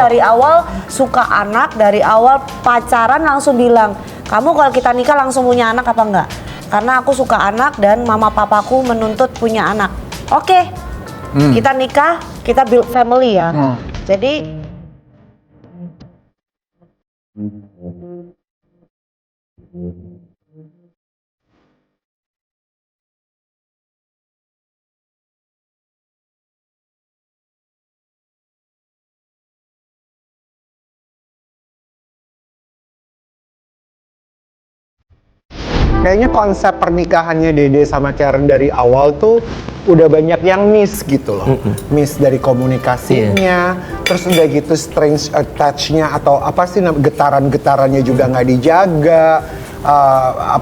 dari awal suka anak, dari awal pacaran langsung bilang, kamu kalau kita nikah langsung punya anak apa enggak? Karena aku suka anak dan mama papaku menuntut punya anak. Oke, kita nikah, kita build family ya. Jadi kayaknya konsep pernikahannya Dede sama Karen dari awal tuh udah banyak yang miss gitu loh. Miss dari komunikasinya, terus udah gitu strange attach-nya atau apa sih getaran-getarannya juga nggak dijaga.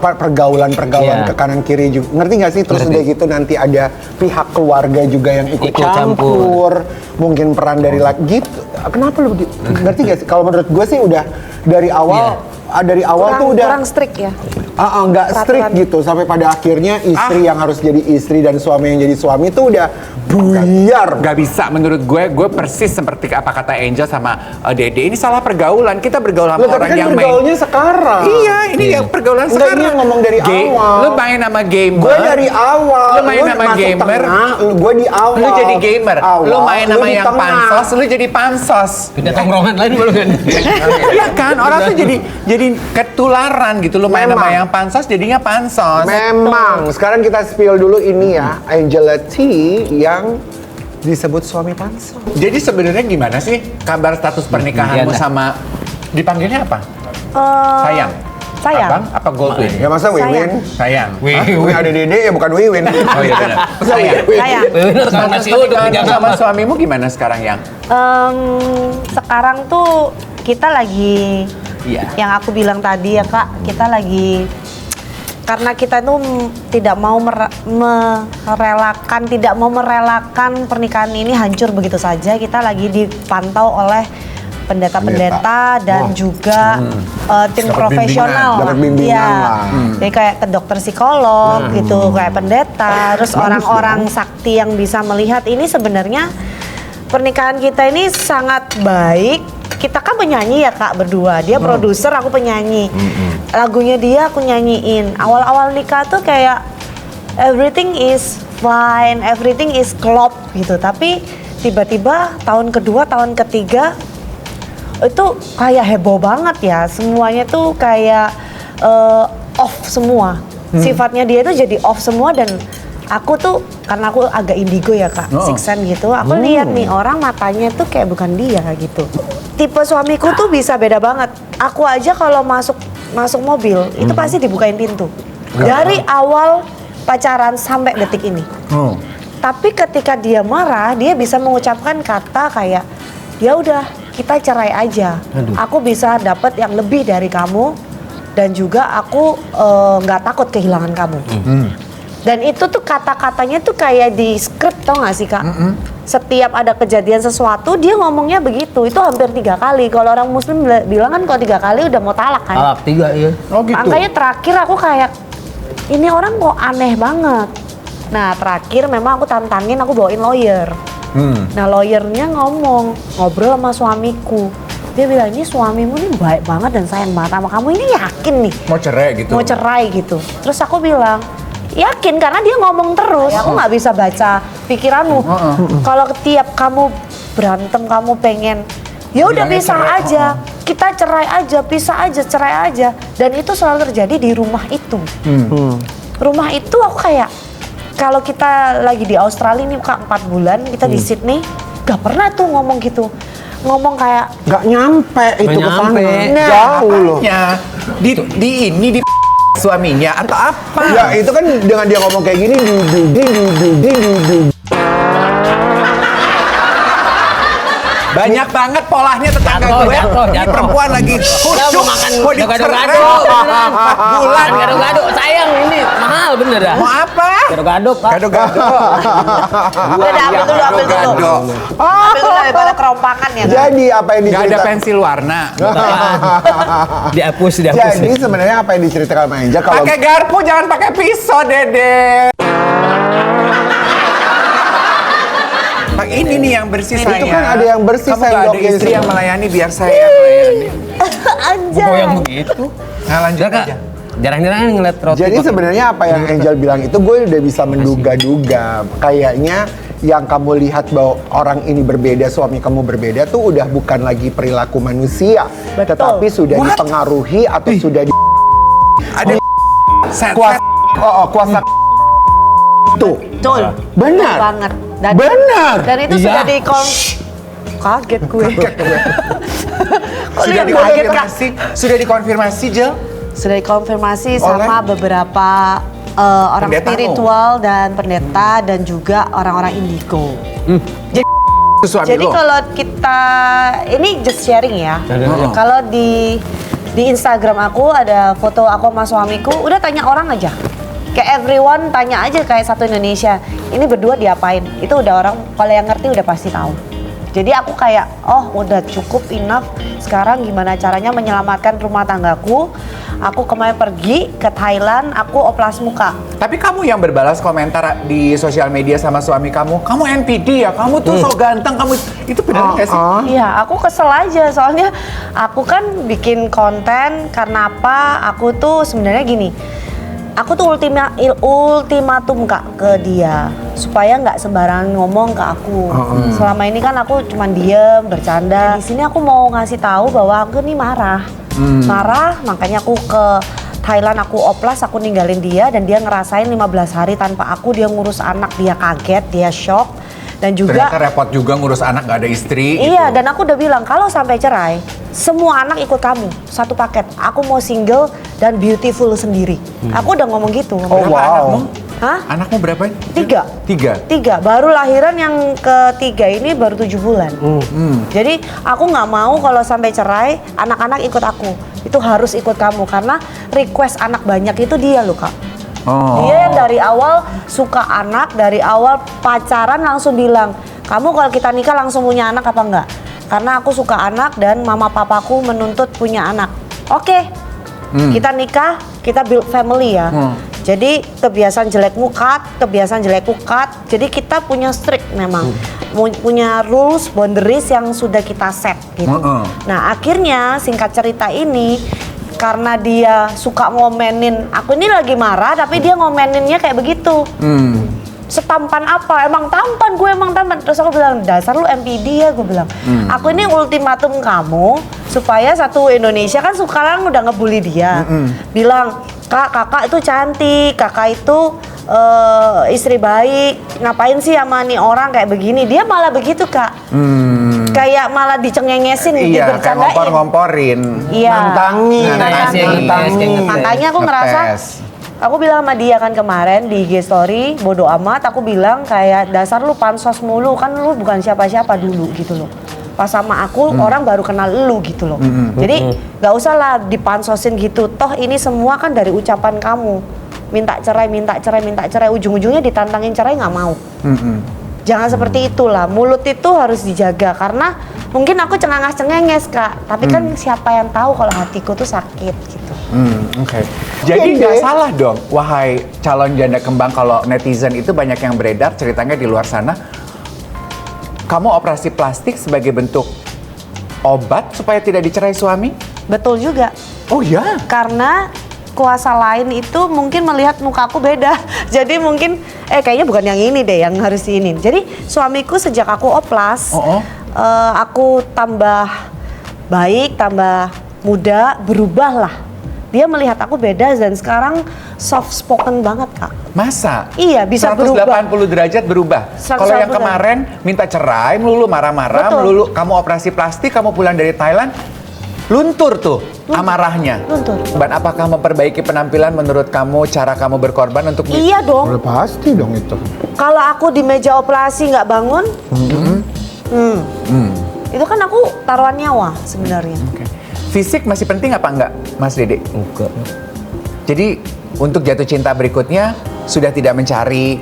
Pergaulan-pergaulan ke kanan kiri juga, ngerti nggak sih? Terus udah gitu nanti ada pihak keluarga juga yang ikut campur. Mungkin peran dari laki gitu. Kenapa lu gitu? Ngerti nggak sih? Kalau menurut gue sih udah dari awal dari awal tuh udah kurang strict ya. Nggak strict gitu sampai pada akhirnya istri yang harus jadi istri dan suami yang jadi suami itu udah buyar. Gak bisa menurut gue persis seperti apa kata Angel sama Dede. Ini salah pergaulan. Kita bergaul sama orang kan yang pergaulnya sekarang. Iya, ini yang pergaulan sekarang. Ini yang ngomong dari awal. Lu main sama gamer. Gue dari awal. Lu main sama gamer. Gue di awal. Lu jadi gamer. Lu main sama yang tengah. pansos. Lu jadi pansos. Pindah tongkrongan lain baru kan. Iya kan, orang tuh jadi ketularan gitu. Lu main sama yang pansos jadinya pansos. Memang. Sekarang kita spill dulu ini ya, Angela T yang disebut suami pansos. Jadi sebenarnya gimana sih kabar status pernikahanmu sama dipanggilnya apa? Sayang. Sayang. Abang apa Goldwyn? Ya masa Wiwin? Sayang. Wiwin ada Dede ya bukan Wiwin. Oh iya benar. Sayang. Status pernikahan sama suamimu gimana sekarang yang? Sekarang tuh kita lagi, yang aku bilang tadi ya Kak, kita lagi karena kita tuh tidak mau merelakan pernikahan ini hancur begitu saja. Kita lagi dipantau oleh pendeta-pendeta dan juga tim profesional. Dapat bimbingan lah. Jadi kayak ke dokter psikolog gitu, kayak pendeta, terus orang-orang sakti yang bisa melihat ini sebenarnya pernikahan kita ini sangat baik. Kita kan penyanyi ya Kak berdua, dia produser, aku penyanyi. Lagunya dia aku nyanyiin. Awal-awal nikah tuh kayak everything is fine, everything is klop gitu. Tapi tiba-tiba tahun kedua, tahun ketiga itu kayak heboh banget ya. Semuanya tuh kayak off semua. Sifatnya dia tuh jadi off semua dan aku tuh karena aku agak indigo ya Kak, six sense gitu. Aku lihat nih orang matanya tuh kayak bukan dia gitu. Tipe suamiku tuh bisa beda banget. Aku aja kalau masuk mobil itu pasti dibukain pintu. Dari awal pacaran sampai detik ini. Tapi ketika dia marah, dia bisa mengucapkan kata kayak, ya udah kita cerai aja. Aku bisa dapat yang lebih dari kamu dan juga aku nggak takut kehilangan kamu. Dan itu tuh kata-katanya tuh kayak di skrip, tau gak sih Kak? Setiap ada kejadian sesuatu dia ngomongnya begitu. Itu hampir 3 kali. Kalau orang muslim bilang kan kalau 3 kali udah mau talak kan. Talak 3 ya. Oh gitu. Makanya terakhir aku kayak ini orang kok aneh banget. Nah terakhir memang aku tantangin, aku bawain lawyer. Nah lawyernya ngobrol sama suamiku. Dia bilang ini suamimu nih baik banget dan sayang banget sama kamu. Ini yakin nih Mau cerai gitu? mau cerai gitu. Terus aku bilang yakin karena dia ngomong terus. Aku nggak bisa baca pikiranmu. Kalau tiap kamu berantem kamu pengen ya udah pisah aja, kita cerai aja, pisah aja, cerai aja. Dan itu selalu terjadi di rumah itu. Rumah itu aku kayak kalau kita lagi di Australia nih Kak 4 bulan kita di Sydney, gak pernah tuh ngomong gitu. Ngomong kayak Gak nyampe itu ke sana. Nah, Jauh loh. Di suaminya atau apa? Ya itu kan dengan dia ngomong kayak gini Banyak banget polanya tetangga gue. Ini perempuan lagi khusyuk mau dicerai 4 bulan. Gado-gado sayang ini mahal bener dah. Mau apa? Gado-gado Kak. Gado-gado. udah ambil dulu. Ambil dulu daripada kerompakan ya Kak. Jadi apa yang Gak ada diceritakan? pensil warna. Dihapus. Jadi sebenarnya apa yang diceritakan sama Angel kalau Pakai garpu jangan pakai pisau, Dede. Ini Ini yang bersih Itu sayang. kan ada yang bersih, Kamu nggak sendok ada istri gitu. yang melayani, biar saya yang melayani. Anjay. Goyang begitu. Nah lanjut Udah, Kak. aja. Jarang-jarang ngeliat roti. Jadi pakai- sebenarnya apa yang Angel bilang itu gue udah bisa menduga-duga. Kayaknya yang kamu lihat bahwa orang ini berbeda, suami kamu berbeda tuh udah bukan lagi perilaku manusia, Betul. tetapi sudah dipengaruhi atau sudah Ada set. kuasa tuh. Betul. Benar. Betul banget. Benar. Dan itu Iya. sudah kaget gue. Sudah Kaget, Kak. dikonfirmasi, sudah dikonfirmasi Jel. Sudah dikonfirmasi Oleh? sama beberapa orang Pendetamu. spiritual dan pendeta dan juga orang-orang indigo. Itu suami Jadi lo. kalau kita ini just sharing ya. Kalau di Instagram aku ada foto aku sama suamiku, udah tanya orang aja. Kayak everyone tanya aja kayak satu Indonesia. Ini berdua diapain? Itu udah orang kalau yang ngerti udah pasti tahu. Jadi aku kayak oh udah cukup enough. Sekarang gimana caranya menyelamatkan rumah tanggaku? Aku kemarin pergi ke Thailand, aku oplas muka. Tapi kamu yang berbalas komentar di sosial media sama suami kamu NPD ya, kamu tuh so ganteng, kamu itu benar nggak sih? Iya, aku kesel aja soalnya aku kan bikin konten karena apa? Aku tuh sebenarnya gini, aku tuh ultimatum Kak ke dia supaya nggak sembarangan ngomong ke aku. Selama ini kan aku cuman diem, bercanda. Di sini aku mau ngasih tahu bahwa aku nih marah, makanya aku ke Thailand, aku oplas, aku ninggalin dia dan dia ngerasain 15 hari tanpa aku, dia ngurus anak, dia kaget, dia shock dan juga Ternyata repot juga ngurus anak, gak ada istri. iya, gitu. dan aku udah bilang kalau sampai cerai, semua anak ikut kamu, satu paket. Aku mau single dan beautiful sendiri. Aku udah ngomong gitu. Oh, Berapa wow. anakmu? Hah? Anakmu berapa? 3. 3. 3, baru lahiran yang ketiga ini baru 7 bulan. Jadi aku nggak mau kalau sampai cerai, anak-anak ikut aku. Itu harus ikut kamu karena request anak banyak itu dia loh Kak. Oh. Dia yang dari awal suka anak, dari awal pacaran langsung bilang, kamu kalau kita nikah langsung punya anak apa enggak? Karena aku suka anak dan mama papaku menuntut punya anak. Oke, kita nikah, kita build family ya. Jadi kebiasaan jelekmu cut, kebiasaan jelekku cut. Jadi kita punya strict memang. Punya rules, boundaries yang sudah kita set gitu. Nah akhirnya singkat cerita ini, karena dia suka ngomenin, aku ini lagi marah tapi dia ngomeninnya kayak begitu. Setampan apa? Emang tampan, gue emang tampan. Terus aku bilang, dasar lu MPD ya, gue bilang. Aku ini ultimatum kamu supaya satu Indonesia kan sekarang udah ngebully dia. Bilang, kakak itu cantik, kakak itu istri baik, ngapain sih sama nih orang kayak begini? Dia malah begitu Kak. Kayak malah dicengengesin, Iya, kayak dibercandain. ngompor-ngomporin. Iya. Nantangin. Nantangin. Makanya aku ngerasa, Ngetes. aku bilang sama dia kan kemarin di IG story, bodo amat, aku bilang kayak dasar lu pansos mulu, kan lu bukan siapa-siapa dulu gitu loh. Pas sama aku orang baru kenal lu gitu loh. Jadi gak usah lah dipansosin gitu, toh ini semua kan dari ucapan kamu. Minta cerai, minta cerai, minta cerai, ujung-ujungnya ditantangin cerai gak mau. Jangan seperti itulah, mulut itu harus dijaga karena mungkin aku cengenges Kak, tapi kan siapa yang tahu kalau hatiku tuh sakit gitu. Oke. Jadi nggak salah dong, wahai calon janda kembang, kalau netizen itu banyak yang beredar ceritanya di luar sana. Kamu operasi plastik sebagai bentuk obat supaya tidak dicerai suami? Betul juga. Oh ya? Karena kuasa lain itu mungkin melihat mukaku beda. Jadi mungkin kayaknya bukan yang ini deh yang harus ini. Jadi suamiku sejak aku oplas, aku tambah baik, tambah muda, berubah lah. Dia melihat aku beda dan sekarang soft spoken banget Kak. Masa? Iya, bisa 180 berubah. derajat berubah. 180 Kalau yang kemarin minta cerai, melulu marah-marah, Betul. melulu kamu operasi plastik, kamu pulang dari Thailand, luntur tuh amarahnya. Luntur. Dan apakah memperbaiki penampilan menurut kamu, cara kamu berkorban untuk Iya dong. Udah pasti dong itu. Kalau aku di meja operasi nggak bangun, itu kan aku taruhan nyawa sebenarnya. Oke. Fisik masih penting apa enggak, Mas Dede? Enggak. Jadi untuk jatuh cinta berikutnya sudah tidak mencari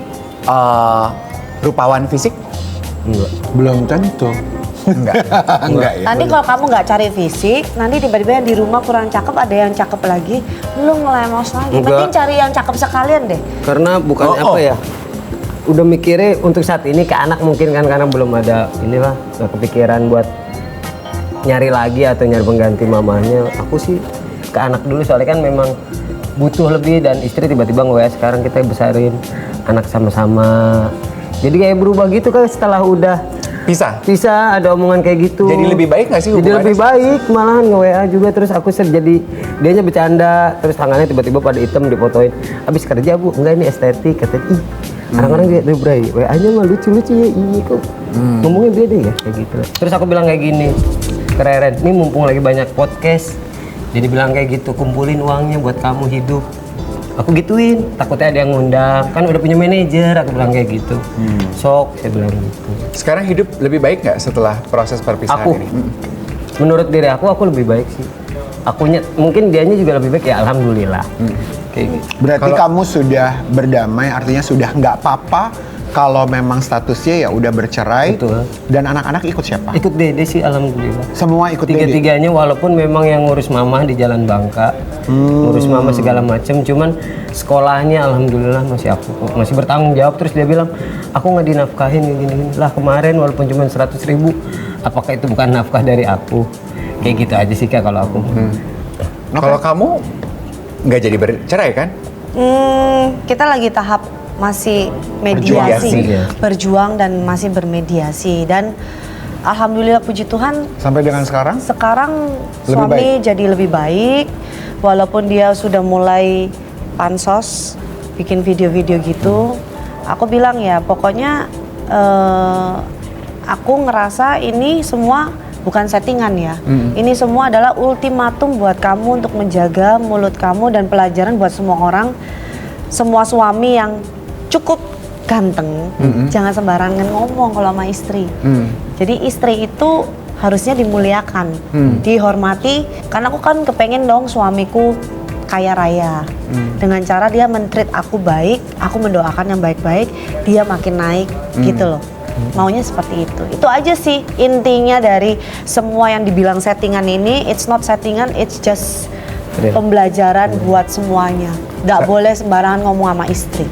rupawan fisik? Enggak. Belum tentu. Enggak. Enggak ya. Nanti kalau kamu nggak cari fisik, nanti tiba-tiba yang di rumah kurang cakep, ada yang cakep lagi, lu ngelemos lagi. Enggak. Mending cari yang cakep sekalian deh. Karena bukan Oh, apa oh. ya? udah mikirnya untuk saat ini ke anak mungkin kan karena belum ada inilah nggak kepikiran buat nyari lagi atau nyari pengganti mamanya. Aku sih ke anak dulu soalnya kan memang butuh lebih dan istri tiba-tiba nge-WA sekarang kita besarin anak sama-sama. Jadi kayak berubah gitu kan setelah udah Bisa. ada omongan kayak gitu. Jadi lebih baik nggak sih Jadi hubungannya? lebih baik malahan nge-WA juga terus aku jadi dianya bercanda terus tangannya tiba-tiba pada hitam difotoin. Habis kerja Bu, enggak ini estetik katanya. Ih, orang-orang lihat tuh Bray, WA-nya mah lucu-lucu ya. Iya kok. Ngomongnya beda ya kayak gitu. Terus aku bilang kayak gini. Keren, ini mumpung lagi banyak podcast. Jadi bilang kayak gitu, kumpulin uangnya buat kamu hidup. Aku gituin, takutnya ada yang ngundang. Kan udah punya manajer, aku bilang kayak gitu. Sok, saya bilang gitu. Sekarang hidup lebih baik nggak setelah proses perpisahan Aku, ini? menurut diri aku lebih baik sih. Akunya, mungkin dianya juga lebih baik ya, alhamdulillah. Kayak gitu. Berarti kamu sudah berdamai, artinya sudah nggak apa-apa kalau memang statusnya ya udah bercerai. Betul. Dan anak-anak ikut siapa? Ikut Dede sih, alhamdulillah. Semua ikut Dede? Tiga-tiganya walaupun memang yang ngurus mama di Jalan Bangka, ngurus mama segala macem, cuman sekolahnya alhamdulillah masih aku, masih bertanggung jawab. Terus dia bilang, aku nggak dinafkahin gini-gini. Lah kemarin walaupun cuma 100.000, apakah itu bukan nafkah dari aku? Kayak gitu aja sih Kak kalau aku. Kalau kamu nggak jadi bercerai kan? Kita lagi tahap masih mediasi, Berjuang. berjuang dan masih bermediasi dan alhamdulillah puji Tuhan Sampai dengan sekarang? sekarang Lebih suami jadi lebih baik walaupun dia sudah mulai pansos bikin video-video gitu. Aku bilang ya pokoknya aku ngerasa ini semua bukan settingan ya. Ini semua adalah ultimatum buat kamu untuk menjaga mulut kamu dan pelajaran buat semua orang, semua suami yang cukup ganteng, jangan sembarangan ngomong kalau sama istri. Jadi istri itu harusnya dimuliakan, dihormati. Karena aku kan kepengen dong suamiku kaya raya. Dengan cara dia men-treat aku baik, aku mendoakan yang baik-baik, dia makin naik gitu loh. Maunya seperti itu. Itu aja sih intinya dari semua yang dibilang settingan ini. It's not settingan, it's just pembelajaran buat semuanya. Nggak boleh sembarangan ngomong sama istri.